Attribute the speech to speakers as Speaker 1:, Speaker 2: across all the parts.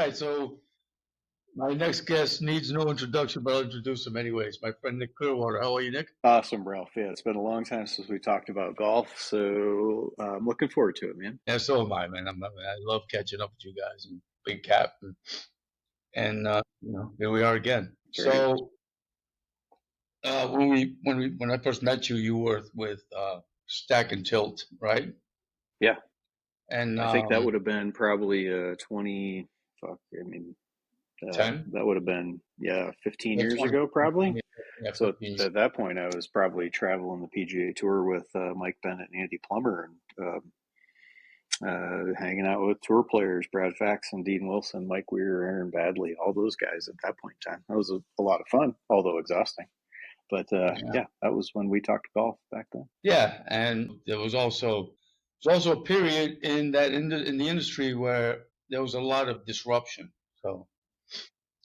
Speaker 1: right, so my next guest needs no introduction, but I'll introduce him anyways. My friend Nick Clearwater. How are you, Nick?
Speaker 2: Awesome, Ralph. Yeah, it's been a long time since we talked about golf, so I'm looking forward to it, man.
Speaker 1: Yeah, so am I, man. I love catching up with you guys and Big Cap, and here we are again.
Speaker 2: Very good.
Speaker 1: So when I first met you, you were with Stack and Tilt, right?
Speaker 2: Yeah,
Speaker 1: And
Speaker 2: I think that would have been probably 20, fuck, I mean,
Speaker 1: 10,
Speaker 2: that would have been, 15
Speaker 1: yeah,
Speaker 2: years
Speaker 1: 20,
Speaker 2: ago, probably.
Speaker 1: yeah,
Speaker 2: So
Speaker 1: 15 years.
Speaker 2: at that point, I was probably traveling the PGA Tour with Mike Bennett and Andy Plummer and hanging out with tour players, Brad Faxon, Dean Wilson, Mike Weir, Aaron Badley, all those guys at that point in time. That was a lot of fun, although exhausting. But
Speaker 1: Yeah.
Speaker 2: yeah, that was when we talked golf back then.
Speaker 1: Yeah, and there was also a period in the industry where there was a lot of disruption. So,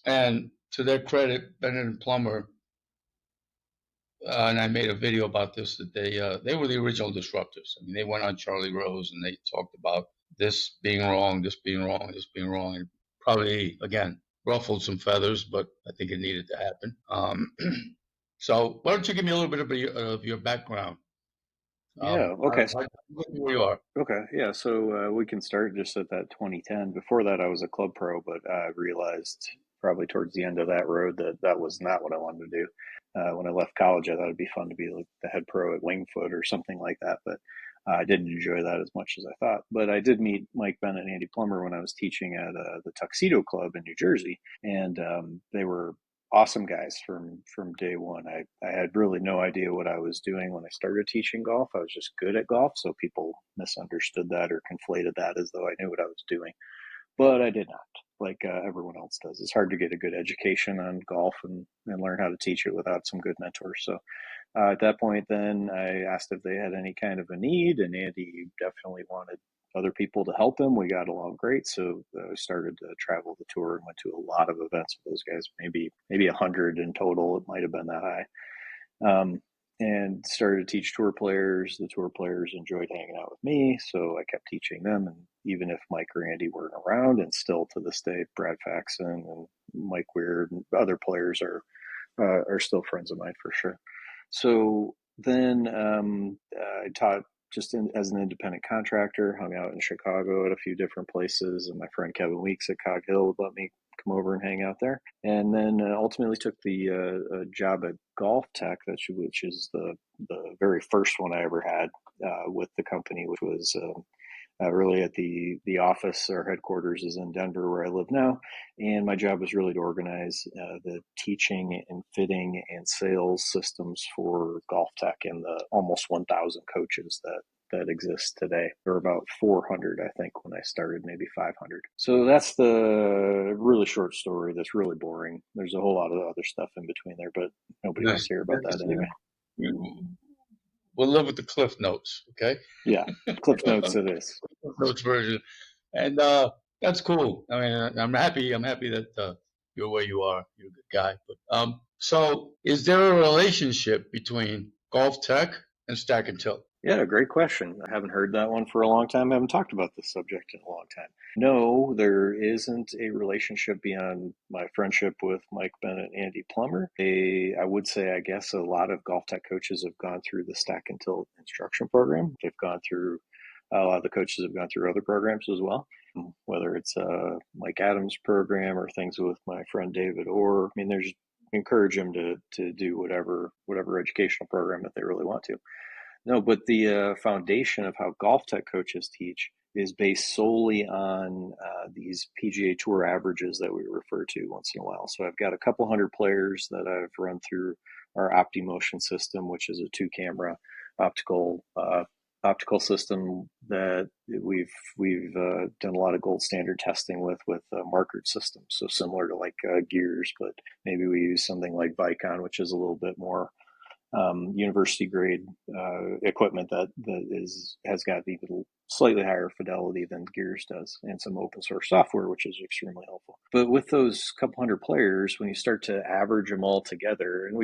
Speaker 1: and to their credit, Bennett and Plummer, and I made a video about this, that they were the original disruptors. I mean, they went on Charlie Rose and they talked about this being wrong, this being wrong, this being wrong, and probably again ruffled some feathers, but I think it needed to happen. So why don't you give me a little bit of your background?
Speaker 2: Yeah. Okay.
Speaker 1: Where you are.
Speaker 2: Okay. Yeah. So we can start just at that 2010. Before that, I was a club pro, but I realized probably towards the end of that road that that was not what I wanted to do. When I left college, I thought it'd be fun to be like the head pro at Wingfoot or something like that, but I didn't enjoy that as much as I thought. But I did meet Mike Bennett and Andy Plummer when I was teaching at the Tuxedo Club in New Jersey, and they were awesome guys from day one. I had really no idea what I was doing when I started teaching golf. I was just good at golf, so people misunderstood that or conflated that as though I knew what I was doing, but I did not. Like everyone else does, it's hard to get a good education on golf and learn how to teach it without some good mentors. So at that point, then I asked if they had any kind of a need, and Andy definitely wanted other people to help him. We got along great, so I started to travel the tour and went to a lot of events with those guys. Maybe 100 in total. It might have been that high. And started to teach tour players. The tour players enjoyed hanging out with me, so I kept teaching them. And even if Mike or Andy weren't around, and still to this day, Brad Faxon and Mike Weir and other players are still friends of mine for sure. So then I taught as an independent contractor, hung out in Chicago at a few different places, and my friend Kevin Weeks at Cog Hill would let me come over and hang out there. And then ultimately took the job at GOLFTEC, which is the very first one I ever had with the company, which was really at the office. Our headquarters is in Denver, where I live now, and my job was really to organize the teaching and fitting and sales systems for GOLFTEC and the almost 1,000 coaches that exists today. There were about 400, I think, when I started, maybe 500. So that's the really short story. That's really boring. There's a whole lot of other stuff in between there, but nobody wants to hear about that anyway.
Speaker 1: We'll live with the Cliff Notes, okay?
Speaker 2: Yeah, Cliff Notes it is.
Speaker 1: Cliff Notes version, and that's cool. I mean, I'm happy. I'm happy that you're where you are. You're a good guy. But so is there a relationship between GOLFTEC and Stack and Tilt?
Speaker 2: Yeah, great question. I haven't heard that one for a long time. I haven't talked about this subject in a long time. No, there isn't a relationship beyond my friendship with Mike Bennett and Andy Plummer. I would say, I guess, a lot of GOLFTEC coaches have gone through the Stack and Tilt instruction program. A lot of the coaches have gone through other programs as well, whether it's Mike Adams' program or things with my friend David Orr. I mean, there's encourage them to do whatever educational program that they really want to. No, but the foundation of how GOLFTEC coaches teach is based solely on these PGA Tour averages that we refer to once in a while. So I've got a couple hundred players that I've run through our OptiMotion system, which is a 2-camera optical system that we've done a lot of gold standard testing with markered systems. So similar to like Gears, but maybe we use something like Vicon, which is a little bit more university grade equipment that has got even slightly higher fidelity than Gears does, and some open source software, which is extremely helpful. But with those couple hundred players, when you start to average them all together, and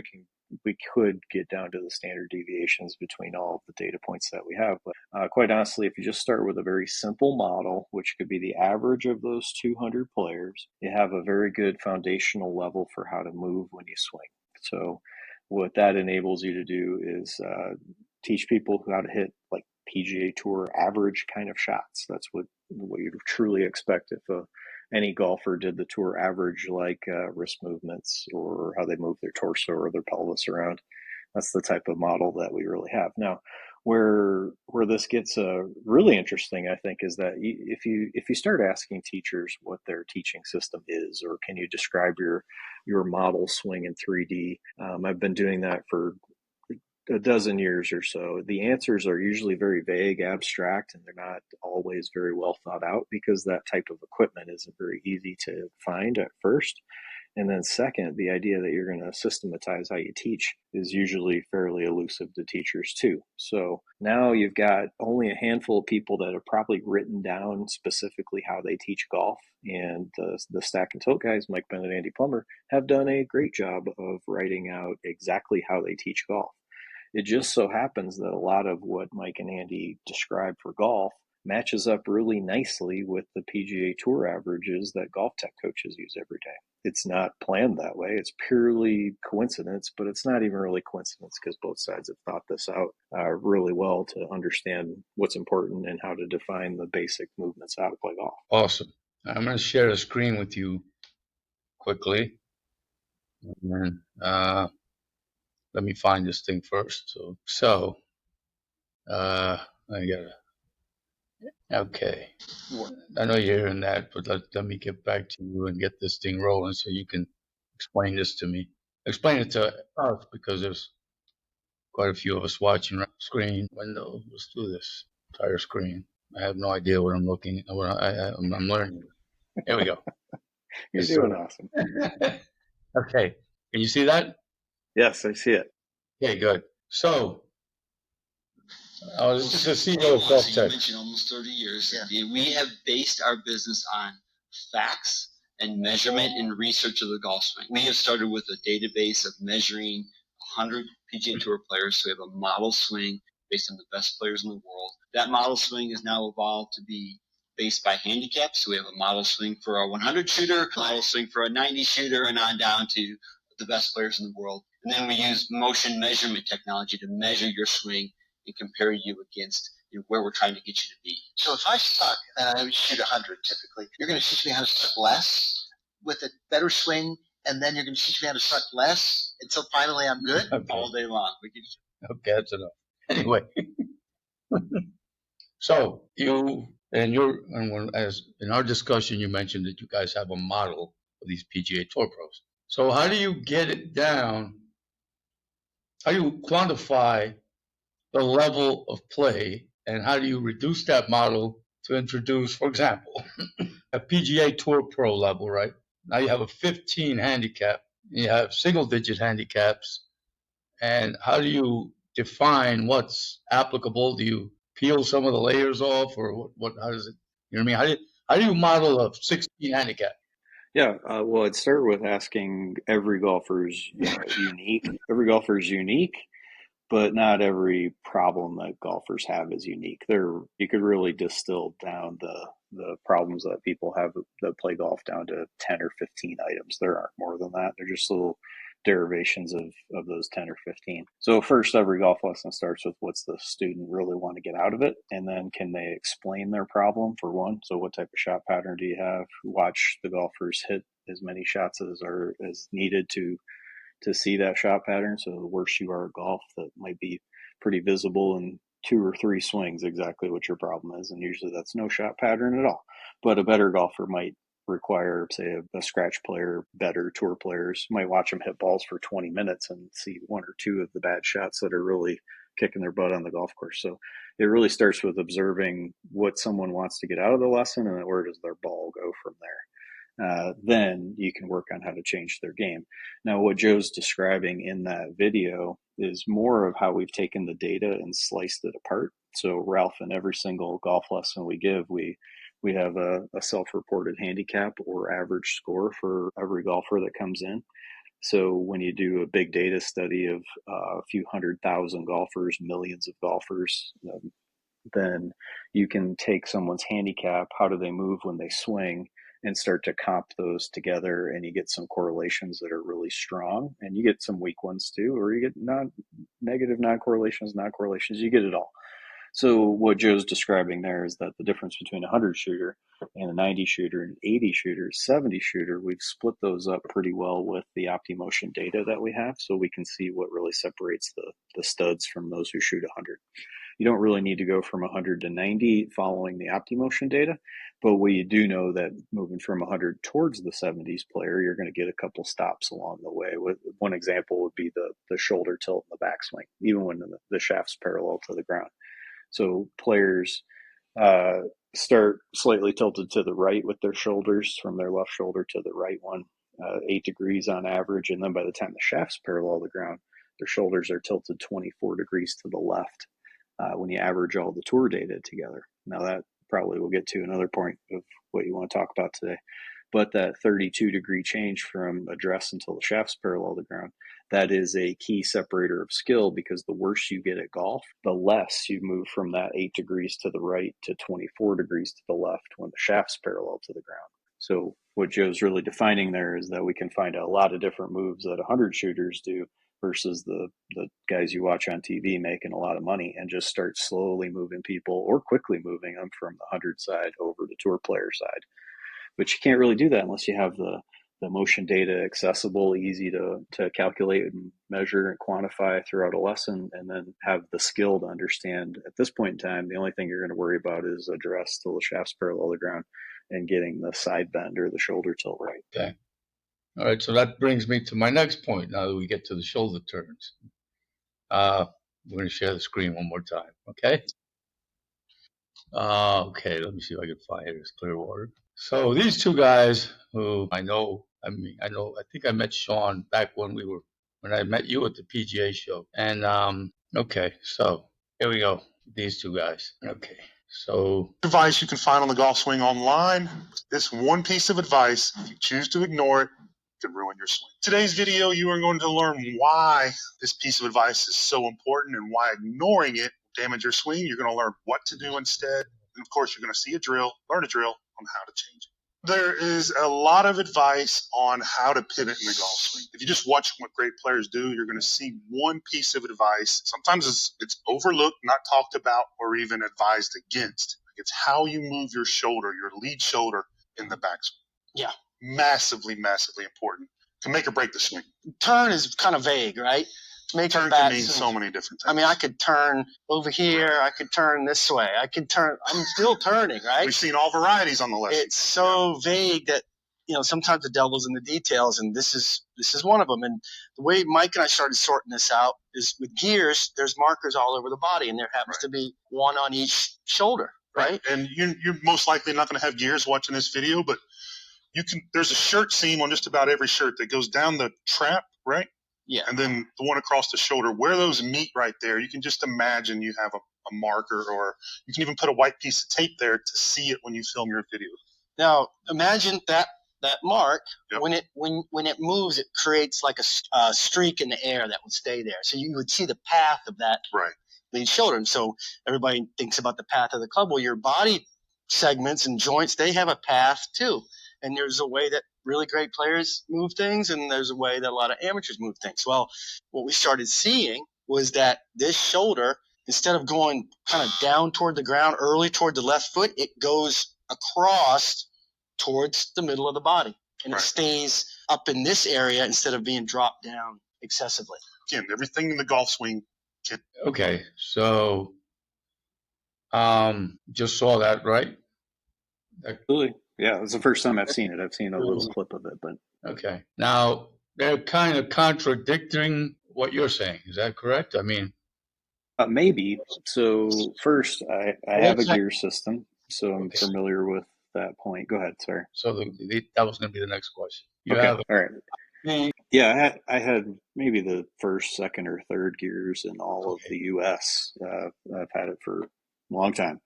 Speaker 2: we could get down to the standard deviations between all of the data points that we have. But quite honestly, if you just start with a very simple model, which could be the average of those 200 players, you have a very good foundational level for how to move when you swing. So what that enables you to do is teach people how to hit like PGA Tour average kind of shots. That's what you'd truly expect if any golfer did the tour average, like wrist movements or how they move their torso or their pelvis around. That's the type of model that we really have now. Where this gets really interesting, I think, is that if you start asking teachers what their teaching system is, or can you describe your model swing in 3D? I've been doing that for a dozen years or so. The answers are usually very vague, abstract, and they're not always very well thought out because that type of equipment isn't very easy to find at first. And then second, the idea that you're going to systematize how you teach is usually fairly elusive to teachers too. So now you've got only a handful of people that have probably written down specifically how they teach golf. And the Stack and Tilt guys, Mike Bennett, Andy Plummer, have done a great job of writing out exactly how they teach golf. It just so happens that a lot of what Mike and Andy described for golf matches up really nicely with the PGA Tour averages that GOLFTEC coaches use every day. It's not planned that way. It's purely coincidence, but it's not even really coincidence because both sides have thought this out really well to understand what's important and how to define the basic movements how to play golf.
Speaker 1: Awesome. I'm going to share the screen with you quickly. And then, let me find this thing first. So I gotta. Okay. I know you're hearing that, but let me get back to you and get this thing rolling so you can explain this to me. Explain it to us because there's quite a few of us watching the screen window. Let's do this. Entire screen. I have no idea what I'm looking at. I'm learning. Here we go.
Speaker 2: You're doing awesome.
Speaker 1: Okay. Can you see that?
Speaker 2: Yes, I see it.
Speaker 1: Okay, good. So, this is the CEO of GOLFTEC.
Speaker 3: You mentioned almost 30 years. Yeah. We have based our business on facts and measurement and research of the golf swing. We have started with a database of measuring 100 PGA Tour players. So we have a model swing based on the best players in the world. That model swing has now evolved to be based by handicap. So we have a model swing for a 100 shooter, a model swing for a 90 shooter, and on down to the best players in the world. And then we use motion measurement technology to measure your swing and compare you against where we're trying to get you to be.
Speaker 4: So if I suck and I shoot 100 typically, you're going to teach me how to suck less with a better swing, and then you're going to teach me how to suck less until finally I'm good?
Speaker 1: Okay.
Speaker 3: All day long.
Speaker 1: Okay, that's enough. Anyway, so as in our discussion, you mentioned that you guys have a model of these PGA Tour pros. So how do you get it down? How do you quantify the level of play, and how do you reduce that model to introduce, for example, a PGA Tour Pro level, right? Now you have a 15 handicap, you have single-digit handicaps, and how do you define what's applicable? Do you peel some of the layers off, or what? How does it? You know what I mean? How do you model a 16 handicap?
Speaker 2: Yeah, well, I'd start with asking every golfer's unique. Every golfer is unique, but not every problem that golfers have is unique. You could really distill down the problems that people have that play golf down to 10 or 15 items. There aren't more than that. They're just little derivations of those 10 or 15. So first, every golf lesson starts with what's the student really want to get out of it, and then can they explain their problem for one. So what type of shot pattern do you have? Watch the golfers hit as many shots as needed to see that shot pattern. So the worse you are at golf, that might be pretty visible in 2 or 3 swings exactly what your problem is. And usually that's no shot pattern at all. But a better golfer might require, say, a scratch player, better tour players, might watch them hit balls for 20 minutes and see 1 or 2 of the bad shots that are really kicking their butt on the golf course. So it really starts with observing what someone wants to get out of the lesson, and then where does their ball go from there. Then you can work on how to change their game. Now, what Joe's describing in that video is more of how we've taken the data and sliced it apart. So Ralph, in every single golf lesson we give, we have a self-reported handicap or average score for every golfer that comes in. So when you do a big data study of a few 100,000 golfers, millions of golfers, then you can take someone's handicap, how do they move when they swing, and start to comp those together, and you get some correlations that are really strong, and you get some weak ones too, or you get negative non-correlations, you get it all. So what Joe's describing there is that the difference between a 100 shooter and a 90 shooter, an 80 shooter, 70 shooter, we've split those up pretty well with the OptiMotion data that we have, so we can see what really separates the studs from those who shoot 100. You don't really need to go from 100 to 90 following the OptiMotion data, but we do know that moving from 100 towards the 70s player, you're going to get a couple stops along the way. One example would be the shoulder tilt in the backswing, even when the shaft's parallel to the ground. So players start slightly tilted to the right with their shoulders, from their left shoulder to the right one, 8 degrees on average. And then by the time the shaft's parallel to the ground, their shoulders are tilted 24 degrees to the left when you average all the tour data together. Now that probably we'll get to another point of what you want to talk about today. But that 32-degree change from address until the shaft's parallel to the ground, that is a key separator of skill, because the worse you get at golf, the less you move from that 8 degrees to the right to 24 degrees to the left when the shaft's parallel to the ground. So what Joe's really defining there is that we can find a lot of different moves that 100 shooters do versus the guys you watch on TV making a lot of money, and just start slowly moving people or quickly moving them from the 100 side over the tour player side. But you can't really do that unless you have the motion data accessible, easy to calculate and measure and quantify throughout a lesson, and then have the skill to understand at this point in time, the only thing you're going to worry about is address till the shaft's parallel to the ground and getting the side bend or the shoulder tilt right.
Speaker 1: Okay. All right. So that brings me to my next point. Now that we get to the shoulder turns, we're going to share the screen one more time. Okay. Okay. Let me see if I can find it. It's Clearwater. So these two guys who I think I met Sean back when I met you at the PGA show. And, okay. So here we go. These two guys. Okay. So
Speaker 5: advice you can find on the golf swing online. This one piece of advice, if you choose to ignore it, could ruin your swing. Today's video, you are going to learn why this piece of advice is so important and why ignoring it will damage your swing. You're going to learn what to do instead. And of course, you're going to see learn a drill on how to change it. There is a lot of advice on how to pivot in the golf swing. If you just watch what great players do, you're going to see one piece of advice. Sometimes it's overlooked, not talked about, or even advised against. It's how you move your shoulder, your lead shoulder in the backswing.
Speaker 6: Yeah.
Speaker 5: Massively, massively important to make or break the swing.
Speaker 6: Turn is kind of vague, right?
Speaker 5: Turn can mean so many different things.
Speaker 6: I mean, I could turn over here. I could turn this way. I'm still turning, right?
Speaker 5: We've seen all varieties on the list.
Speaker 6: It's so vague that, sometimes the devil's in the details, and this is one of them. And the way Mike and I started sorting this out is with gears, there's markers all over the body, and there happens to be one on each shoulder, right?
Speaker 5: And you're most likely not going to have gears watching this video, but there's a shirt seam on just about every shirt that goes down the trap, right?
Speaker 6: Yeah.
Speaker 5: And then the one across the shoulder, where those meet right there, you can just imagine you have a marker, or you can even put a white piece of tape there to see it when you film your video.
Speaker 6: Now, imagine that mark,
Speaker 5: Yep.
Speaker 6: when it moves, it creates like a streak in the air that would stay there. So you would see the path of that lead shoulder. And so everybody thinks about the path of the club. Well, your body segments and joints, they have a path too. And there's a way that really great players move things, and there's a way that a lot of amateurs move things. Well, what we started seeing was that this shoulder, instead of going kind of down toward the ground early toward the left foot, it goes across towards the middle of the body. And it stays up in this area instead of being dropped down excessively.
Speaker 5: Again, everything in the golf swing.
Speaker 1: Okay. So just saw that, right?
Speaker 2: Absolutely. Yeah, it's the first time I've seen it. I've seen a little clip of it, but
Speaker 1: okay. Now they're kind of contradicting what you're saying. Is that correct? I mean,
Speaker 2: maybe. So first, I have a gear system, so I'm familiar with that point. Go ahead, sir.
Speaker 1: So that was going to be the next question.
Speaker 2: All right. Yeah, I had maybe the first, second, or third gears in all of the U.S. I've had it for a long time.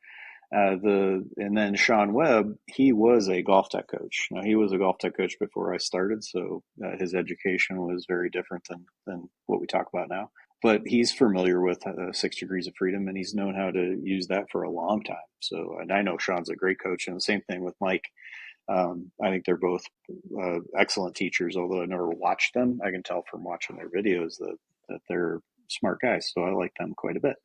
Speaker 2: And then Sean Webb, he was a GOLFTEC coach. Now, he was a GOLFTEC coach before I started, so his education was very different than what we talk about now. But he's familiar with 6 Degrees of Freedom, and he's known how to use that for a long time. So, and I know Sean's a great coach, and the same thing with Mike. I think they're both excellent teachers, although I never watched them. I can tell from watching their videos that they're smart guys, so I like them quite a bit.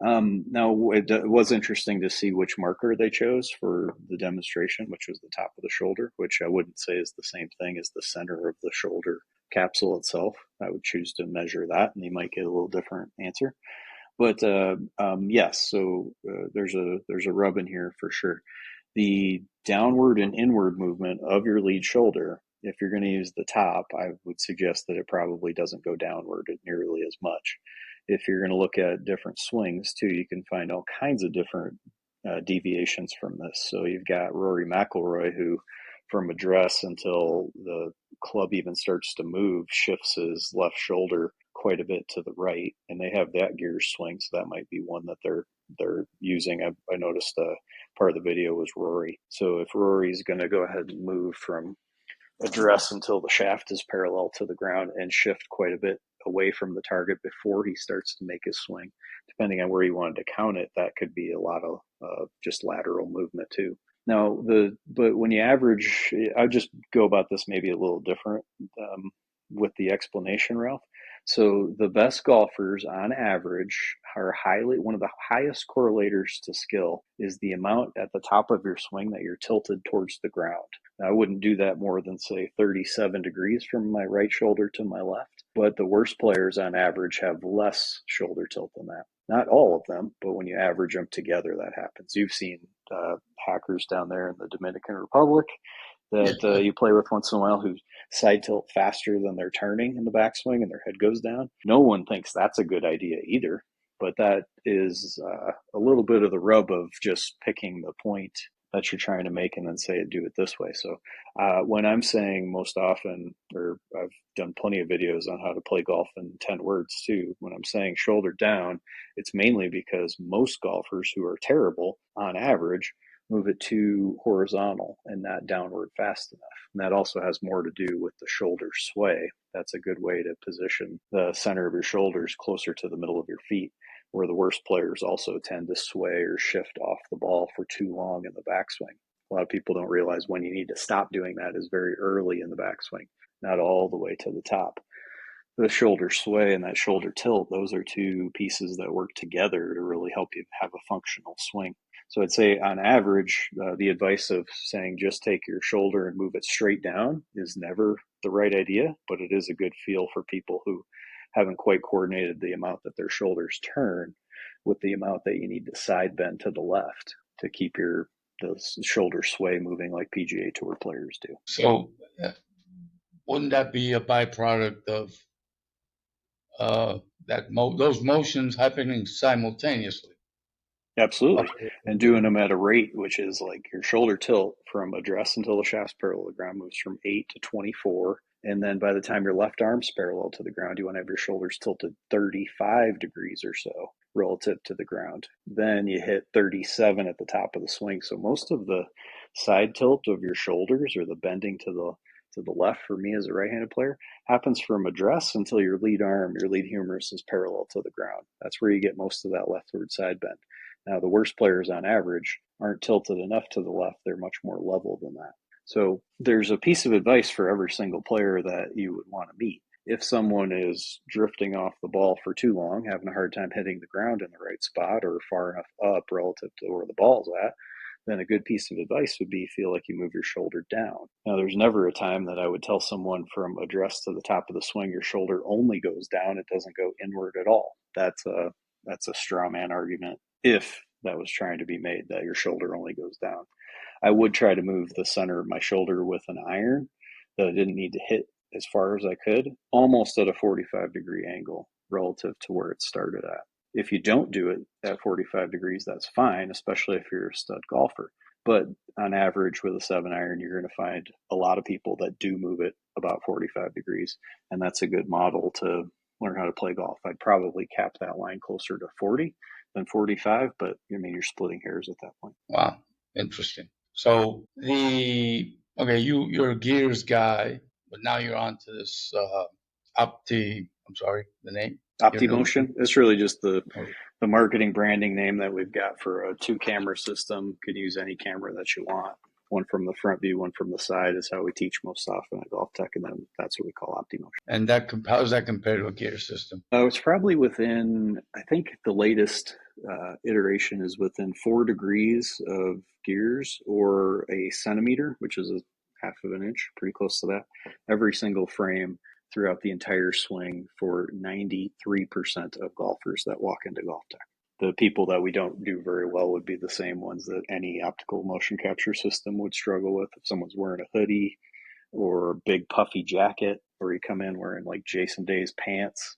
Speaker 2: Now, it was interesting to see which marker they chose for the demonstration, which was the top of the shoulder, which I wouldn't say is the same thing as the center of the shoulder capsule itself. I would choose to measure that, and you might get a little different answer. But yes, so there's a rub in here for sure. The downward and inward movement of your lead shoulder, if you're going to use the top, I would suggest that it probably doesn't go downward nearly as much. If you're going to look at different swings too, you can find all kinds of different deviations from this. So you've got Rory McIlroy, who from address until the club even starts to move, shifts his left shoulder quite a bit to the right, and they have that gear swing, so that might be one that they're using. I noticed part of the video was Rory. So if Rory's going to go ahead and move from address until the shaft is parallel to the ground and shift quite a bit away from the target before he starts to make his swing, depending on where you wanted to count it, that could be a lot of just lateral movement too. Now, but when you average, I just go about this maybe a little different with the explanation, Ralph. So the best golfers on average are one of the highest correlators to skill is the amount at the top of your swing that you're tilted towards the ground. Now, I wouldn't do that more than say 37 degrees from my right shoulder to my left, but the worst players on average have less shoulder tilt than that. Not all of them, but when you average them together, that happens. You've seen hackers down there in the Dominican Republic that you play with once in a while who side tilt faster than they're turning in the backswing and their head goes down. No one thinks that's a good idea either, but that is a little bit of the rub of just picking the point that you're trying to make and then say do it this way. So when I'm saying most often, or I've done plenty of videos on how to play golf in 10 words too, when I'm saying shoulder down, it's mainly because most golfers who are terrible on average move it too horizontal and not downward fast enough. And that also has more to do with the shoulder sway. That's a good way to position the center of your shoulders closer to the middle of your feet, where the worst players also tend to sway or shift off the ball for too long in the backswing. A lot of people don't realize when you need to stop doing that is very early in the backswing, not all the way to the top. The shoulder sway and that shoulder tilt, those are two pieces that work together to really help you have a functional swing. So I'd say on average, the advice of saying just take your shoulder and move it straight down is never the right idea, but it is a good feel for people who haven't quite coordinated the amount that their shoulders turn with the amount that you need to side bend to the left to keep the shoulder sway moving like PGA Tour players do.
Speaker 1: So wouldn't that be a byproduct of those motions happening simultaneously?
Speaker 2: Absolutely. And doing them at a rate, which is like your shoulder tilt from address until the shaft's parallel to the ground moves from 8 to 24. And then by the time your left arm's parallel to the ground, you want to have your shoulders tilted 35 degrees or so relative to the ground. Then you hit 37 at the top of the swing. So most of the side tilt of your shoulders, or the bending to the left for me as a right-handed player, happens from address until your lead arm, your lead humerus is parallel to the ground. That's where you get most of that leftward side bend. Now, the worst players on average aren't tilted enough to the left. They're much more level than that. So there's a piece of advice for every single player that you would want to meet. If someone is drifting off the ball for too long, having a hard time hitting the ground in the right spot or far enough up relative to where the ball's at, then a good piece of advice would be feel like you move your shoulder down. Now, there's never a time that I would tell someone from address to the top of the swing, your shoulder only goes down. It doesn't go inward at all. That's a straw man argument if that was trying to be made, that your shoulder only goes down. I would try to move the center of my shoulder with an iron that I didn't need to hit as far as I could, almost at a 45-degree angle relative to where it started at. If you don't do it at 45 degrees, that's fine, especially if you're a stud golfer. But on average, with a 7-iron, you're going to find a lot of people that do move it about 45 degrees, and that's a good model to learn how to play golf. I'd probably cap that line closer to 40 than 45, but I mean, you're splitting hairs at that point.
Speaker 1: Wow, interesting. So you're a gears guy, but now you're on to this I'm sorry, the name?
Speaker 2: OptiMotion. It's really just the marketing branding name that we've got for a 2-camera system. Could use any camera that you want. One from the front view, one from the side is how we teach most often at GolfTec, and then that's what we call OptiMotion.
Speaker 1: And how does that compare to a gear system?
Speaker 2: It's probably within, I think the latest iteration is within 4 degrees of gears, or a centimeter, which is a half of an inch, pretty close to that. Every single frame throughout the entire swing for 93% of golfers that walk into GolfTec. The people that we don't do very well would be the same ones that any optical motion capture system would struggle with. If someone's wearing a hoodie or a big puffy jacket, or you come in wearing like Jason Day's pants,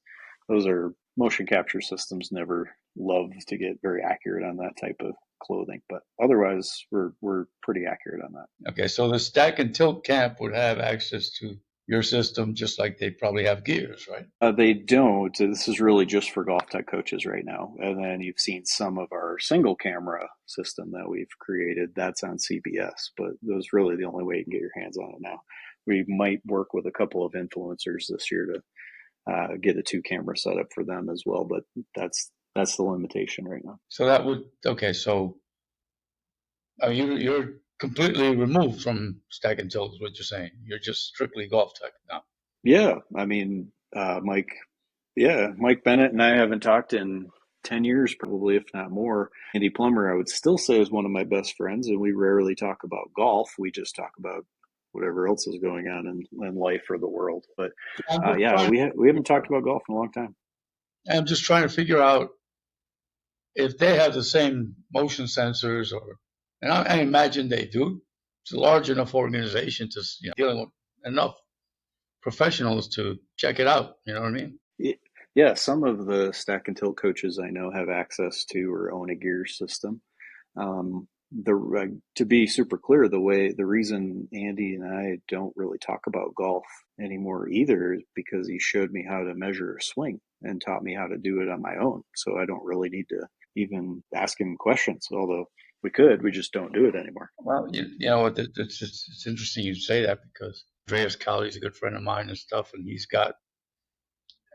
Speaker 2: those are motion capture systems never love to get very accurate on that type of clothing. But otherwise, we're pretty accurate on that.
Speaker 1: Okay, so the stack and tilt camp would have access to your system just like they probably have gears, right?
Speaker 2: They don't. This is really just for GolfTec coaches right now. And then you've seen some of our single camera system that we've created. That's on CBS, but those really the only way you can get your hands on it now. We might work with a couple of influencers this year to get a 2-camera setup for them as well, but that's the limitation right now.
Speaker 1: So that would so you're completely removed from stack and tilt is what you're saying. You're just strictly GolfTec now.
Speaker 2: Yeah, I mean, Mike Bennett and I haven't talked in 10 years, probably, if not more. Andy Plummer, I would still say, is one of my best friends, and we rarely talk about golf. We just talk about whatever else is going on in life or the world. But we haven't talked about golf in a long time.
Speaker 1: I'm just trying to figure out if they have the same motion sensors, and I imagine they do. It's a large enough organization to dealing with enough professionals to check it out. You know what I mean?
Speaker 2: Yeah, some of the stack and tilt coaches I know have access to or own a gear system. To be super clear, the reason Andy and I don't really talk about golf anymore either is because he showed me how to measure a swing and taught me how to do it on my own. So I don't really need to even ask him questions, although we could. We just don't do it anymore.
Speaker 1: Well, you know, it's interesting you say that, because Andreas Cowley's a good friend of mine and stuff, and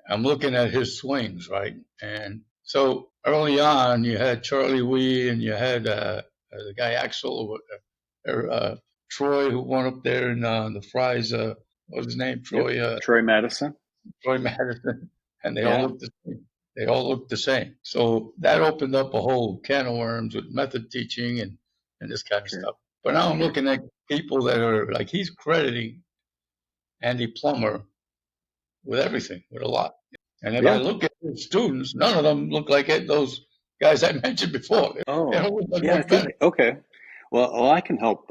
Speaker 1: I'm looking at his swings, right? And so early on, you had Charlie Wee and you had the guy Axel or Troy, who won up there in the Fries. What was his name?
Speaker 2: Troy Madison.
Speaker 1: Troy Madison, and they all looked the same. They all looked the same. So that opened up a whole can of worms with method teaching and this kind of stuff. But now I'm looking at people that are like, he's crediting Andy Plummer with everything, with a lot. And if I look at his students, none of them look like those guys I mentioned before.
Speaker 2: Okay. Well, I can help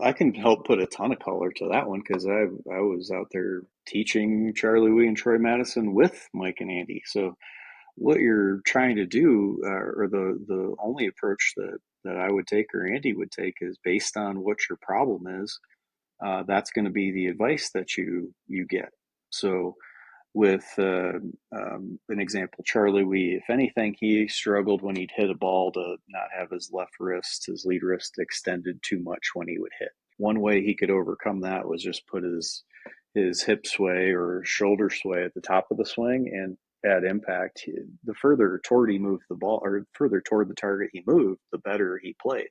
Speaker 2: put a ton of color to that one, because I was out there teaching Charlie Wee and Troy Madison with Mike and Andy. So what you're trying to do, or the only approach that I would take or Andy would take, is based on what your problem is. That's going to be the advice that you get. So with an example, Charlie Wee, if anything, he struggled when he'd hit a ball to not have his left wrist, his lead wrist, extended too much when he would hit. One way he could overcome that was just put his hip sway or shoulder sway at the top of the swing, and at impact, the further toward he moved the ball, or further toward the target he moved, the better he played.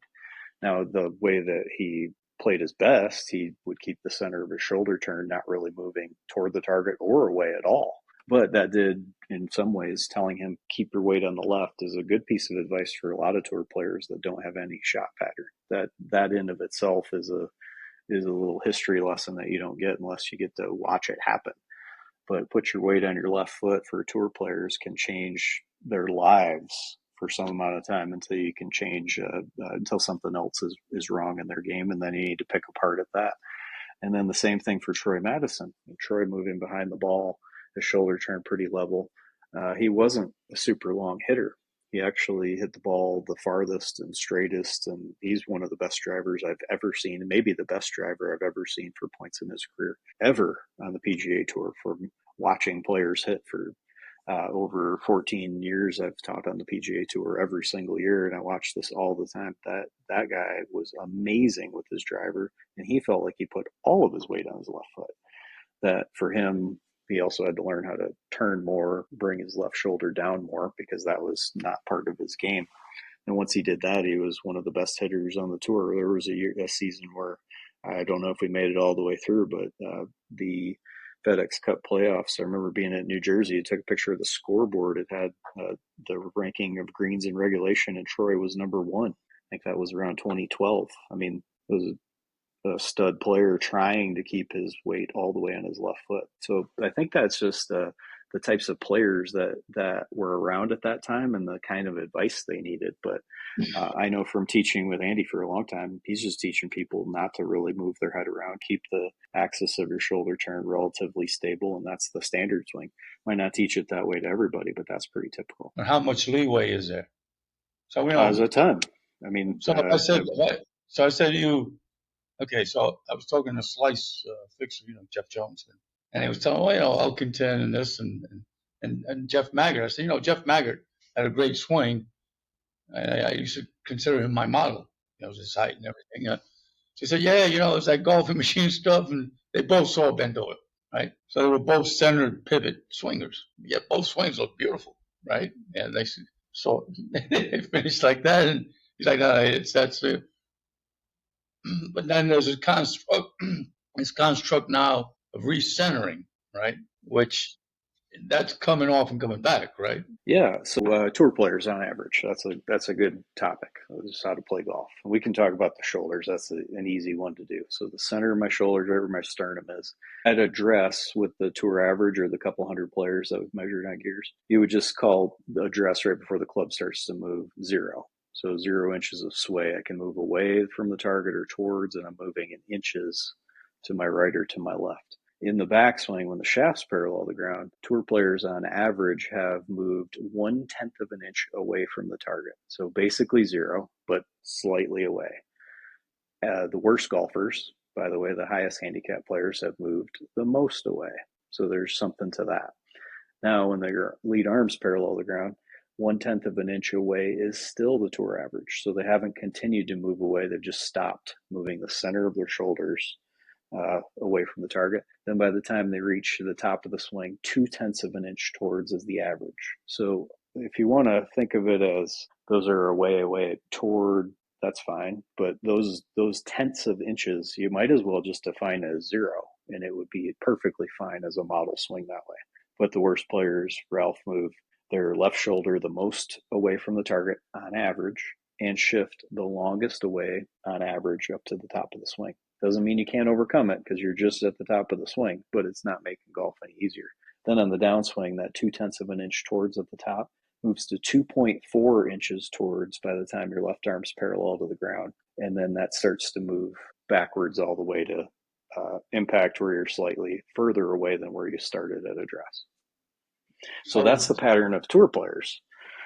Speaker 2: Now, the way that he played his best, he would keep the center of his shoulder turn, not really moving toward the target or away at all. But that did, in some ways, telling him keep your weight on the left is a good piece of advice for a lot of tour players that don't have any shot pattern. That in of itself is a little history lesson that you don't get unless you get to watch it happen. But put your weight on your left foot for tour players can change their lives for some amount of time until you can change, until something else is wrong in their game, and then you need to pick apart at that. And then the same thing for Troy Madison. Troy moving behind the ball, his shoulder turned pretty level. He wasn't a super long hitter. He actually hit the ball the farthest and straightest, and he's one of the best drivers I've ever seen, and maybe the best driver I've ever seen for points in his career, ever on the PGA Tour, from watching players hit for Over 14 years, I've taught on the PGA Tour every single year, and I watch this all the time. That guy was amazing with his driver, and he felt like he put all of his weight on his left foot. That for him, he also had to learn how to turn more, bring his left shoulder down more, because that was not part of his game. And once he did that, he was one of the best hitters on the tour. There was a season where I don't know if we made it all the way through, but the FedEx Cup playoffs, I remember being at New Jersey. I took a picture of the scoreboard. It had the ranking of greens in regulation, and Troy was number 1. I think that was around 2012. I mean, it was a stud player trying to keep his weight all the way on his left foot. So I think that's just the types of players that were around at that time and the kind of advice they needed. But I know from teaching with Andy for a long time, he's just teaching people not to really move their head around, keep the axis of your shoulder turned relatively stable, and that's the standard swing. Might not teach it that way to everybody, but that's pretty typical.
Speaker 1: And how much leeway is there? So we
Speaker 2: There's a ton. I mean,
Speaker 1: so I said to you, okay, so I was talking to Slice fixer, Jeff Jones, and he was telling, Elkington and this and Jeff Maggart. I said, Jeff Maggart had a great swing. I used to consider him my model. His height and everything. She said, it's that golfing machine stuff, and they both saw Ben do it, right? So they were both centered pivot swingers. Yet both swings look beautiful, right? And they finished like that, and he's like, that's it. But then there's this construct now of recentering, right? Which that's coming off and coming back, right?
Speaker 2: Yeah. So tour players on average, that's a good topic. Just how to play golf. We can talk about the shoulders. That's an easy one to do. So the center of my shoulders, wherever my sternum is, at address with the tour average or the couple hundred players that we've measured on gears, you would just call the address right before the club starts to move 0. So 0 inches of sway. I can move away from the target or towards, and I'm moving in inches to my right or to my left. In the backswing, when the shaft's parallel to the ground, tour players on average have moved 1/10 of an inch away from the target. So basically 0, but slightly away. The worst golfers, by the way, the highest handicap players have moved the most away. So there's something to that. Now, when their lead arm's parallel to the ground, 1/10 of an inch away is still the tour average. So they haven't continued to move away. They've just stopped moving the center of their shoulders away from the target. Then by the time they reach the top of the swing, 2/10 of an inch towards is the average. So if you want to think of it as those are away toward, that's fine. But those tenths of inches, you might as well just define as 0, and it would be perfectly fine as a model swing that way. But the worst players, Ralph, move their left shoulder the most away from the target on average and shift the longest away on average up to the top of the swing. Doesn't mean you can't overcome it because you're just at the top of the swing, but it's not making golf any easier. Then on the downswing, that 2/10 of an inch towards at the top moves to 2.4 inches towards by the time your left arm's parallel to the ground. And then that starts to move backwards all the way to impact where you're slightly further away than where you started at address. So that's the pattern of tour players.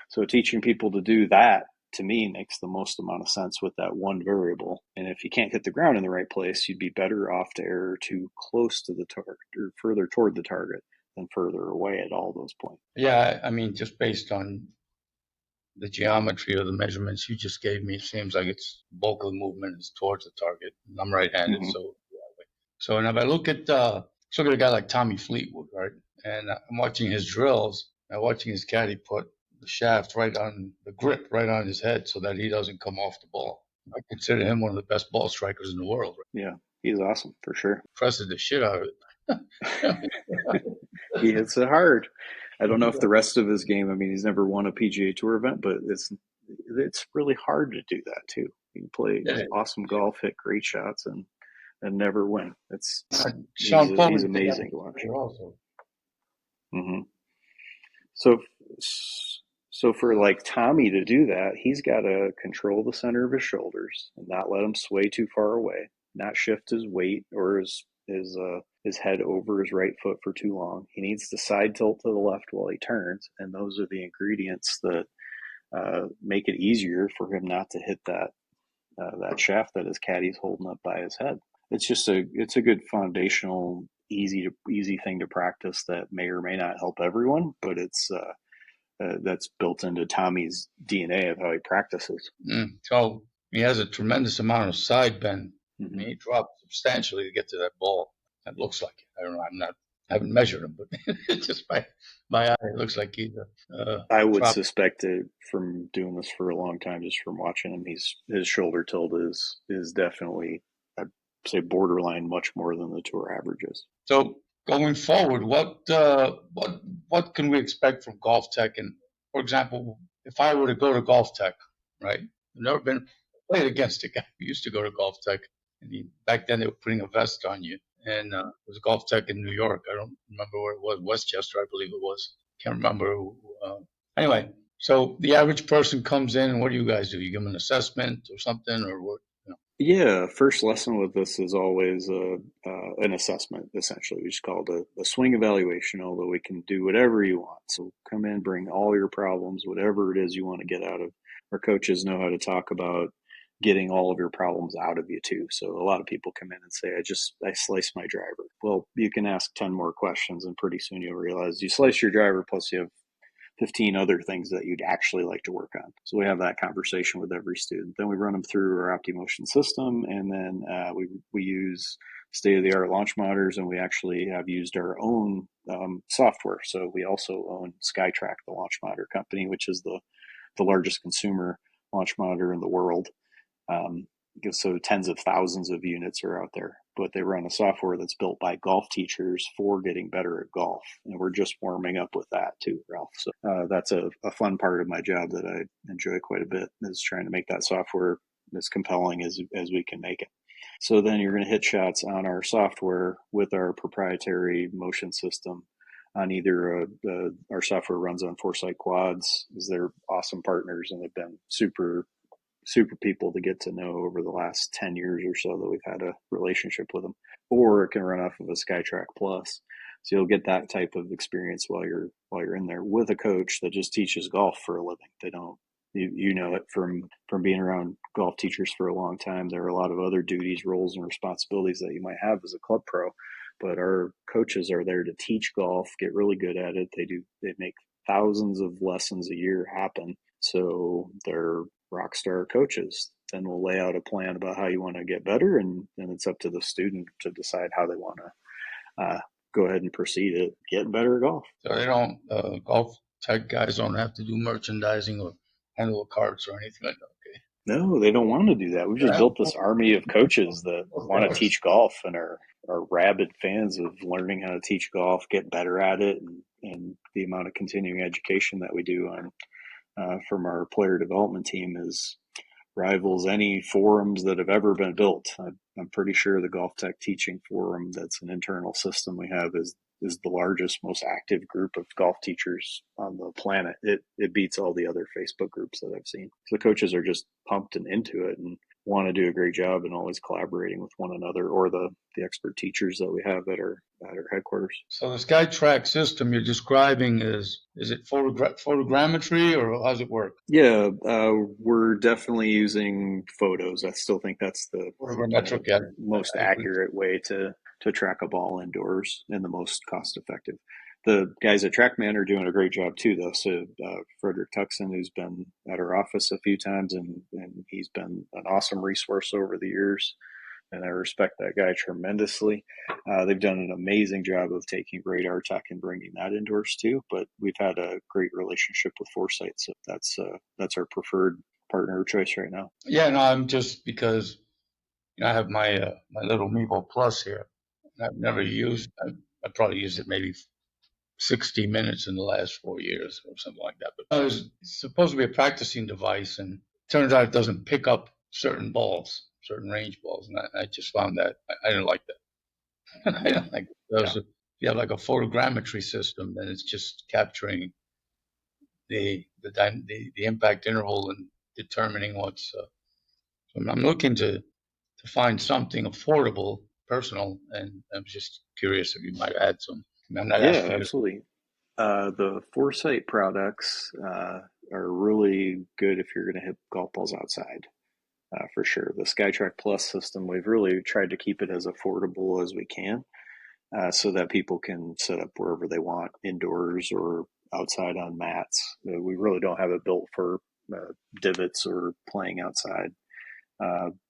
Speaker 2: So teaching people to do that, to me, makes the most amount of sense with that one variable. And if you can't hit the ground in the right place, you'd be better off to err too close to the target or further toward the target than further away at all those points.
Speaker 1: Yeah, I mean, just based on the geometry of the measurements you just gave me, it seems like it's bulk of the movement is towards the target. And I'm right-handed, so and if I look at a guy like Tommy Fleetwood, right, and I'm watching his drills, I'm watching his caddy put the shaft right on the grip, right on his head, so that he doesn't come off the ball. I consider him one of the best ball strikers in the world. Right?
Speaker 2: Yeah, he's awesome for sure.
Speaker 1: Presses the shit out of it.
Speaker 2: He hits it hard. I don't know if the rest of his game, I mean, he's never won a PGA Tour event, but it's really hard to do that too. You can play awesome golf, hit great shots, and never win. He's amazing to watch.
Speaker 1: Also.
Speaker 2: Mm-hmm. So for like Tommy to do that, he's got to control the center of his shoulders and not let him sway too far away, not shift his weight or his head over his right foot for too long. He needs to side tilt to the left while he turns, and those are the ingredients that make it easier for him not to hit that shaft that his caddy's holding up by his head. It's a good foundational easy thing to practice that may or may not help everyone, but it's that's built into Tommy's DNA of how he practices.
Speaker 1: So he has a tremendous amount of side bend.
Speaker 2: Mm-hmm.
Speaker 1: He dropped substantially to get to that ball. It looks like it. I don't know. I haven't measured him, but just by my eye, it looks like he's
Speaker 2: I would
Speaker 1: dropped.
Speaker 2: suspect it from doing this for a long time, just from watching him. His shoulder tilt is definitely, I'd say, borderline much more than the tour averages.
Speaker 1: So going forward, what can we expect from GOLFTEC? And for example, if I were to go to GOLFTEC, right? I've never been played against a guy who used to go to GOLFTEC, and back then they were putting a vest on you. And it was GOLFTEC in New York. I don't remember where it was. Westchester, I believe it was. Can't remember. Anyway, so the average person comes in, and what do you guys do? You give them an assessment or something, or what?
Speaker 2: Yeah, first lesson with this is always an assessment, essentially. We just call it a swing evaluation, although we can do whatever you want. So come in, bring all your problems, whatever it is you want to get out of. Our coaches know how to talk about getting all of your problems out of you too. So a lot of people come in and say, I sliced my driver. Well, you can ask 10 more questions and pretty soon you'll realize you slice your driver plus you have 15 other things that you'd actually like to work on. So we have that conversation with every student. Then we run them through our OptiMotion system, and then we use state-of-the-art launch monitors, and we actually have used our own software. So we also own SkyTrack, the launch monitor company, which is the largest consumer launch monitor in the world. So tens of thousands of units are out there, but they run a software that's built by golf teachers for getting better at golf. And we're just warming up with that too, Ralph. So that's a fun part of my job that I enjoy quite a bit, is trying to make that software as compelling as we can make it. So then you're going to hit shots on our software with our proprietary motion system on either our software runs on Foresight Quads, because they're awesome partners and they've been super people to get to know over the last 10 years or so that we've had a relationship with them, or it can run off of a SkyTrack Plus. So you'll get that type of experience while you're in there with a coach that just teaches golf for a living. They don't, you know it from being around golf teachers for a long time. There are a lot of other duties, roles, and responsibilities that you might have as a club pro, but our coaches are there to teach golf, get really good at it. They make thousands of lessons a year happen. So they're rock star coaches. Then we'll lay out a plan about how you want to get better, and then it's up to the student to decide how they want to go ahead and proceed at getting better at golf.
Speaker 1: So they don't, GOLFTEC guys don't have to do merchandising or handle carts or anything like that. Okay.
Speaker 2: No, they don't want to do that. We've just built this army of coaches that want to teach golf and are rabid fans of learning how to teach golf, get better at it, and the amount of continuing education that we do from our player development team is rivals any forums that have ever been built. I'm pretty sure the GOLFTEC teaching forum, that's an internal system we have, is the largest, most active group of golf teachers on the planet. It beats all the other Facebook groups that I've seen. So the coaches are just pumped and into it and want to do a great job and always collaborating with one another or the expert teachers that we have at our headquarters.
Speaker 1: So the SkyTrack system you're describing is it photogrammetry, or how's it work?
Speaker 2: Yeah, we're definitely using photos. I still think that's the most accurate way to track a ball indoors and the most cost effective. The guys at TrackMan are doing a great job too, though. So Frederick Tuxon, who's been at our office a few times, and he's been an awesome resource over the years, and I respect that guy tremendously. They've done an amazing job of taking radar tech and bringing that indoors too. But we've had a great relationship with Foresight, so that's our preferred partner of choice right now.
Speaker 1: Yeah, no, I'm just because I have my my little Mevo Plus here. I've never used. I probably used it maybe 60 minutes in the last 4 years or something like that. But it's supposed to be a practicing device, and it turns out it doesn't pick up certain balls, certain range balls, and I just found that I didn't like that. I don't like those. Yeah. If you have like a photogrammetry system, then it's just capturing the impact interval and determining what's. So I'm looking to find something affordable, personal, and I'm just curious if you might add some. I'm not asking
Speaker 2: absolutely. The Foresight products are really good if you're going to hit golf balls outside, for sure. The SkyTrack Plus system, we've really tried to keep it as affordable as we can. so that people can set up wherever they want, indoors or outside on mats. We really don't have it built for divots or playing outside.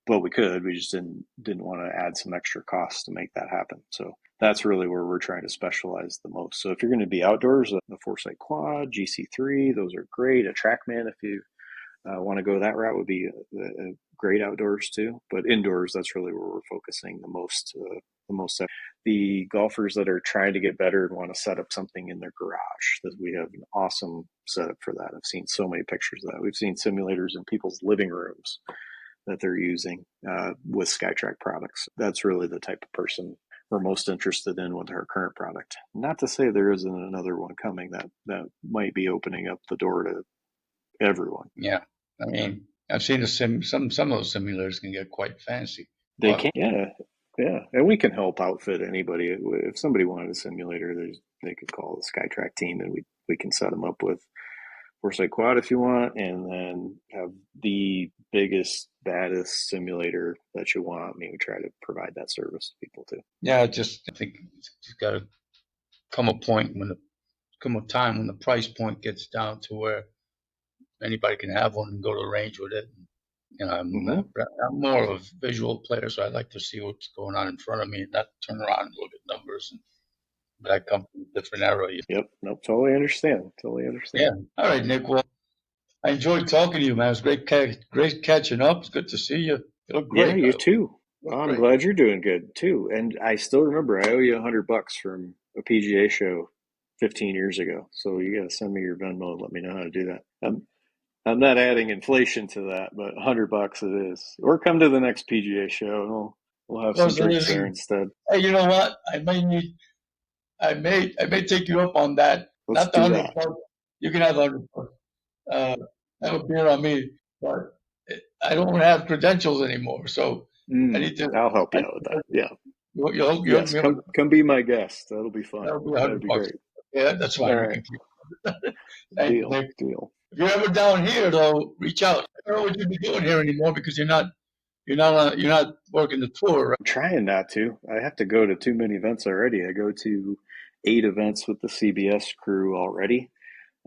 Speaker 2: But we could. We just didn't want to add some extra costs to make that happen. So that's really where we're trying to specialize the most. So if you're going to be outdoors, the Foresight Quad, GC3, those are great. A TrackMan, if you want to go that route, would be great outdoors too. But indoors, that's really where we're focusing the most. The golfers that are trying to get better and want to set up something in their garage, that we have an awesome setup for that. I've seen so many pictures of that. We've seen simulators in people's living rooms that they're using with SkyTrack products. That's really the type of person we're most interested in with our current product. Not to say there isn't another one coming that might be opening up the door to everyone.
Speaker 1: Yeah, I mean, I've seen some of those simulators can get quite fancy.
Speaker 2: They can, yeah, and we can help outfit anybody. If somebody wanted a simulator, they could call the SkyTrack team, and we can set them up with Foresight Quad if you want, and then have the biggest, baddest simulator that you want. I mean, we try to provide that service to people too.
Speaker 1: Yeah, I think it's got to come a time when the price point gets down to where anybody can have one and go to the range with it. You know, I'm more of a visual player, so I like to see what's going on in front of me and not turn around and look at numbers. But I come from a different era.
Speaker 2: Yep, nope, totally understand.
Speaker 1: Yeah. All right, Nick. Well, I enjoyed talking to you, man. It was great catching up. It's good to see you. You look great.
Speaker 2: Yeah, you too. I'm glad you're doing good too. And I still remember I owe you $100 from a PGA show 15 years ago. So you got to send me your Venmo and let me know how to do that. I'm not adding inflation to that, but $100 it is. Or come to the next PGA show and we'll have some drinks there instead.
Speaker 1: Hey, you know what? I may take you up on that.
Speaker 2: Let's
Speaker 1: not the
Speaker 2: do
Speaker 1: $100. You can have $100. Have a beer on me, but I don't have credentials anymore, so I need to.
Speaker 2: I'll help you out with that. Yeah.
Speaker 1: Yes,
Speaker 2: come be my guest. That'll be fun.
Speaker 1: That'll be great. Yeah, that's fine.
Speaker 2: All right. Deal.
Speaker 1: If you're ever down here, though, reach out. I don't know what you'll be doing here anymore because you're not working the tour, right?
Speaker 2: I'm trying not to. I have to go to too many events already. I go to 8 events with the CBS crew already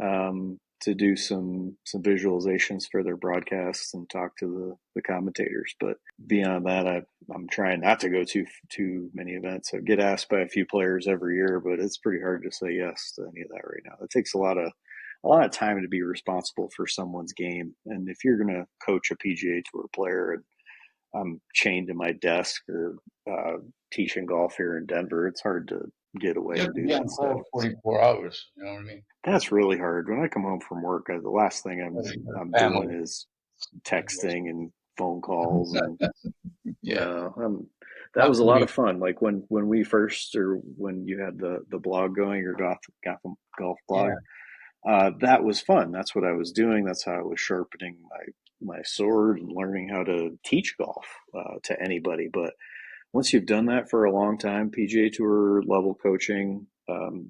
Speaker 2: to do some visualizations for their broadcasts and talk to the commentators. But beyond that, I'm trying not to go to too many events. I get asked by a few players every year, but it's pretty hard to say yes to any of that right now. It takes a lot of time to be responsible for someone's game. And if you're going to coach a PGA Tour player and I'm chained to my desk or teaching golf here in Denver, it's hard to get away and do that stuff.
Speaker 1: 44 hours, you know what I mean?
Speaker 2: That's really hard. When I come home from work, the last thing I'm doing is texting and phone calls. And, that was a lot of fun. Like when we first, or when you had the blog going, your Gotham Golf blog, that was fun. That's what I was doing. That's how I was sharpening my sword and learning how to teach golf to anybody. But once you've done that for a long time, PGA Tour level coaching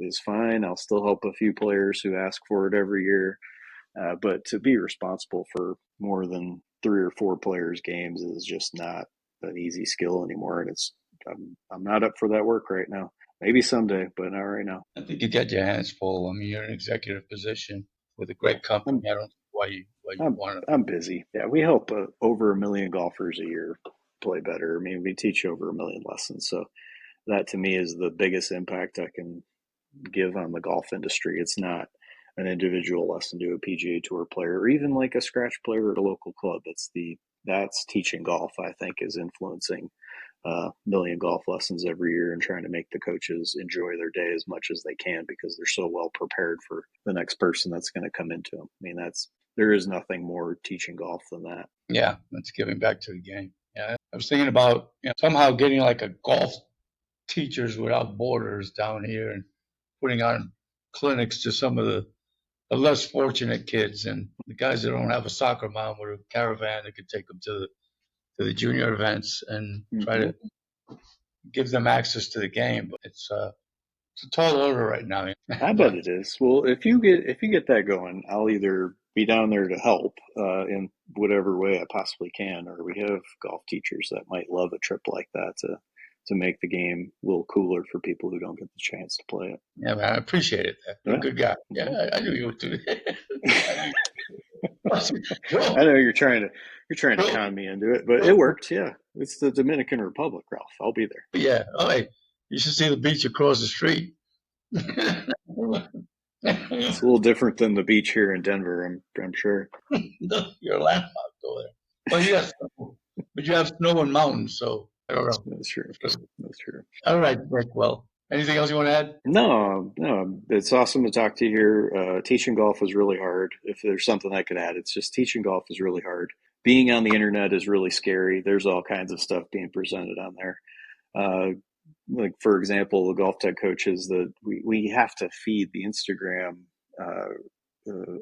Speaker 2: is fine. I'll still help a few players who ask for it every year. But to be responsible for more than 3 or 4 players' games is just not an easy skill anymore. And I'm not up for that work right now. Maybe someday, but not right now.
Speaker 1: I think you got your hands full. I mean, you're in an executive position with a great company. I don't know why you want to.
Speaker 2: I'm busy. Yeah, we help over 1 million golfers a year play better. I mean, we teach over 1 million lessons. So that to me is the biggest impact I can give on the golf industry. It's not an individual lesson to a PGA Tour player or even like a scratch player at a local club. That's teaching golf, I think, is influencing 1 million golf lessons every year and trying to make the coaches enjoy their day as much as they can because they're so well prepared for the next person that's going to come into them. I mean, there is nothing more teaching golf than that.
Speaker 1: Yeah, that's giving back to the game. Yeah, I was thinking about somehow getting like a golf teachers without borders down here and putting on clinics to some of the less fortunate kids and the guys that don't have a soccer mom with a caravan that could take them to the junior events and try to give them access to the game. But it's a tall order right now.
Speaker 2: I bet it is. Well, if you get that going, I'll either be down there to help in whatever way I possibly can, or we have golf teachers that might love a trip like that to to make the game a little cooler for people who don't get the chance to play it.
Speaker 1: Yeah, man, I appreciate it. You're a good guy. Yeah, I knew you would do it.
Speaker 2: I know you're trying to con me into it, but it worked. Yeah, it's the Dominican Republic, Ralph. I'll be there.
Speaker 1: Yeah. All right. You should see the beach across the street.
Speaker 2: It's a little different than the beach here in Denver. I'm sure.
Speaker 1: You're a landlocked over there. Well, you have snow, but you have snow and mountains, so I don't know.
Speaker 2: That's true. That's true.
Speaker 1: All right, Rick. Well, anything else you want to add?
Speaker 2: No. It's awesome to talk to you here. Teaching golf is really hard. If there's something I could add, it's just teaching golf is really hard. Being on the internet is really scary. There's all kinds of stuff being presented on there. Like, for example, the GOLFTEC coaches that we have to feed the Instagram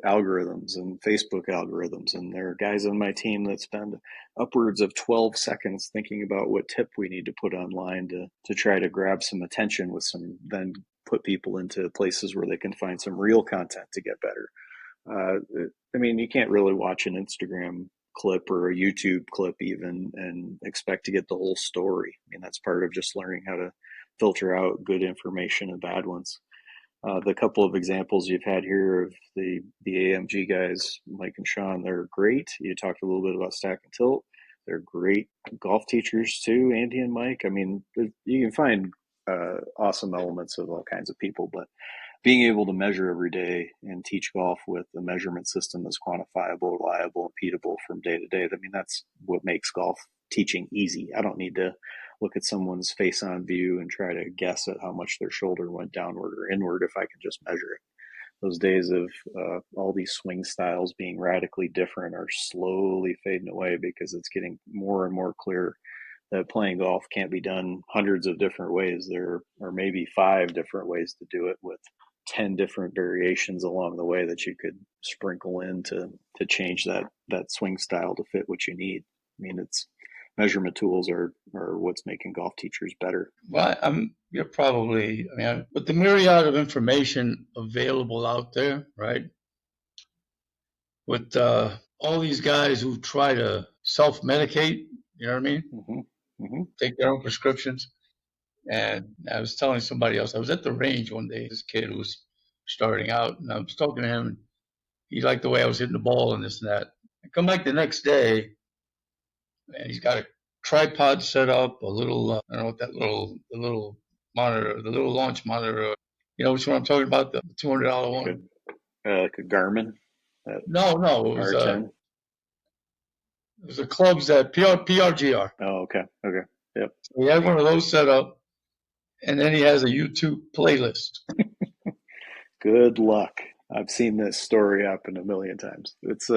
Speaker 2: algorithms and Facebook algorithms. And there are guys on my team that spend upwards of 12 seconds thinking about what tip we need to put online to try to grab some attention with some, then put people into places where they can find some real content to get better. I mean, you can't really watch an Instagram clip or a YouTube clip even and expect to get the whole story. I mean, that's part of just learning how to filter out good information and bad ones. The couple of examples you've had here of the AMG guys, Mike and Sean, they're great. You talked a little bit about stack and tilt. They're great golf teachers too, Andy and Mike. I mean, you can find awesome elements of all kinds of people, but being able to measure every day and teach golf with a measurement system that's quantifiable, reliable, repeatable from day to day. I mean, that's what makes golf teaching easy. I don't need to look at someone's face on view and try to guess at how much their shoulder went downward or inward if I can just measure it. Those days of all these swing styles being radically different are slowly fading away because it's getting more and more clear that playing golf can't be done hundreds of different ways. There are maybe 5 different ways to do it with 10 different variations along the way that you could sprinkle in to change that swing style to fit what you need. I mean, it's measurement tools are what's making golf teachers better.
Speaker 1: Well, you're probably, with the myriad of information available out there, right? With all these guys who try to self-medicate, you know what I mean?
Speaker 2: Mm-hmm.
Speaker 1: Take their own prescriptions. And I was telling somebody else, I was at the range one day, this kid who was starting out, and I was talking to him, and he liked the way I was hitting the ball and this and that. I come back the next day, and he's got a tripod set up, a little, I don't know what that the little monitor, the little launch monitor, you know which one I'm talking about, the $200 one?
Speaker 2: Like a Garmin?
Speaker 1: No, it was
Speaker 2: R10?
Speaker 1: It was the clubs that PRGR.
Speaker 2: Oh, okay. Yep.
Speaker 1: So he had one of those set up, and then he has a YouTube playlist.
Speaker 2: Good luck. I've seen this story happen a million times. It's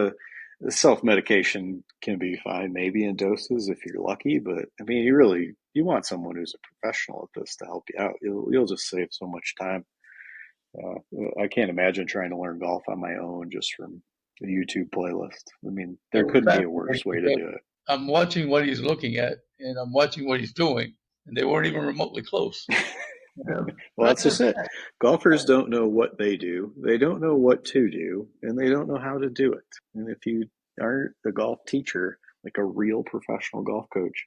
Speaker 2: self-medication can be fine, maybe in doses if you're lucky, but I mean, you want someone who's a professional at this to help you out. You'll just save so much time. I can't imagine trying to learn golf on my own just from a YouTube playlist. I mean, there couldn't be a worse way to do it.
Speaker 1: I'm watching what he's looking at, and I'm watching what he's doing, and they weren't even remotely close.
Speaker 2: Well, that's just it. Golfers don't know what they do. They don't know what to do, and they don't know how to do it. And if you aren't a golf teacher, like a real professional golf coach,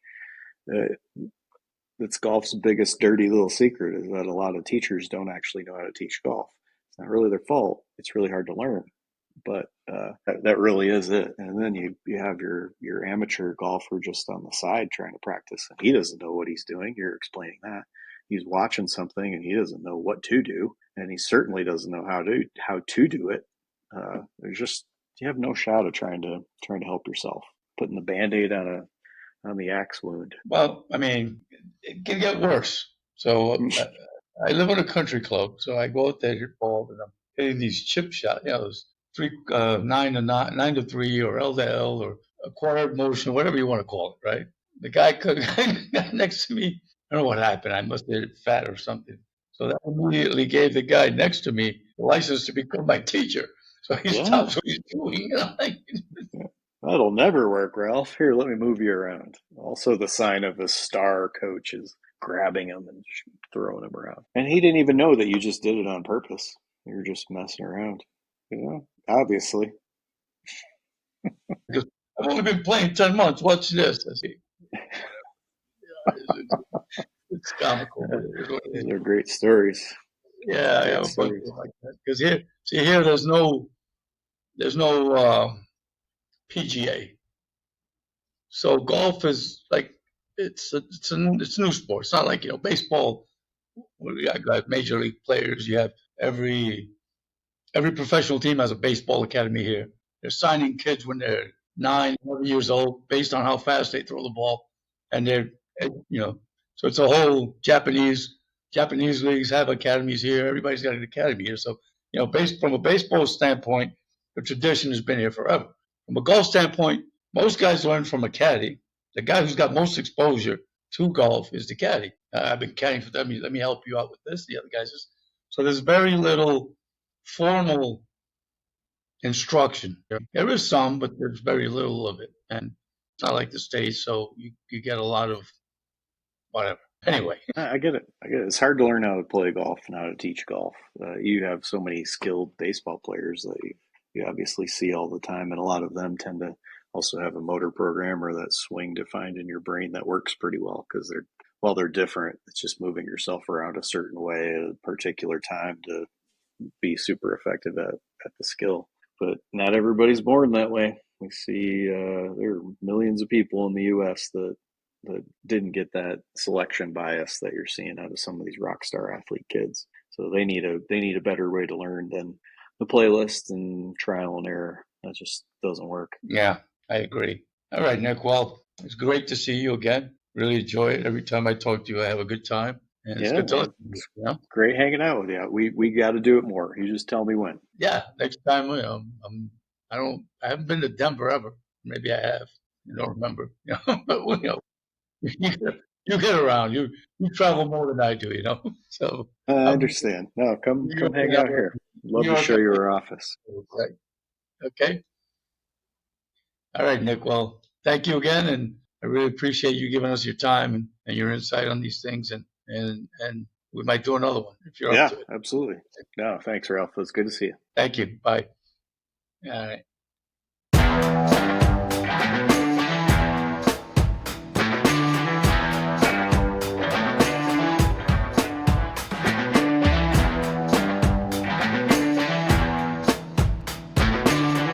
Speaker 2: that's golf's biggest dirty little secret is that a lot of teachers don't actually know how to teach golf. It's not really their fault. It's really hard to learn, but that really is it. And then you have your amateur golfer just on the side trying to practice, and he doesn't know what he's doing. You're explaining that. He's watching something and he doesn't know what to do, and he certainly doesn't know how to do it. You have no shot of trying to help yourself. Putting the Band-Aid on the axe wound.
Speaker 1: Well, I mean, it can get worse. So I live in a country club, so I go out there, hit ball, and I'm hitting these chip shots. You know, those 9 to 3 or L to L or acquired motion, whatever you want to call it, right? The guy next to me, I don't know what happened. I must have hit fat or something. So that immediately gave the guy next to me the license to become my teacher. So he stops what he's doing.
Speaker 2: That'll never work, Ralph. Here, let me move you around. Also, the sign of a star coach is grabbing him and throwing him around. And he didn't even know that you just did it on purpose. You were just messing around. You know, obviously.
Speaker 1: I've only been playing 10 months. What's this? I see. It's comical. But it is what it is.
Speaker 2: They're great stories.
Speaker 1: Yeah, I
Speaker 2: Great
Speaker 1: have a bunch
Speaker 2: stories.
Speaker 1: of like that. Because here, there's no PGA. So golf is like it's a new sport. It's not like baseball. Where we got major league players. You have every professional team has a baseball academy here. They're signing kids when they're 9, 11 years old based on how fast they throw the ball, and so it's a whole Japanese leagues have academies here. Everybody's got an academy here. So from a baseball standpoint, the tradition has been here forever. From a golf standpoint, most guys learn from a caddy. The guy who's got most exposure to golf is the caddy. I've been caddying for them. Let me help you out with this. The other guys just so there's very little formal instruction. There is some, but there's very little of it, and it's not like the States, so you get a lot of whatever. Anyway,
Speaker 2: I get it. It's hard to learn how to play golf and how to teach golf. You have so many skilled baseball players that you obviously see all the time, and a lot of them tend to also have a motor program or that swing defined in your brain that works pretty well because they're different. It's just moving yourself around a certain way at a particular time to be super effective at the skill. But not everybody's born that way. We see there are millions of people in the U.S. that didn't get that selection bias that you're seeing out of some of these rock star athlete kids. So they need a better way to learn than the playlist and trial and error. That just doesn't work.
Speaker 1: Yeah, I agree. All right, Nick. Well, it's great to see you again. Really enjoy it. Every time I talk to you, I have a good time. And it's good to listen to you.
Speaker 2: Great hanging out with you. We got to do it more. You just tell me when.
Speaker 1: Yeah, next time. I haven't been to Denver ever. Maybe I have. I don't remember. But you get around. You travel more than I do. So
Speaker 2: I understand. No, come hang out here. Love to show you our office.
Speaker 1: Right. Okay. All right, Nick. Well, thank you again, and I really appreciate you giving us your time and your insight on these things, and we might do another one if you're up to it.
Speaker 2: Yeah, absolutely. No, thanks, Ralph. It's good to see you.
Speaker 1: Thank you. Bye. All right.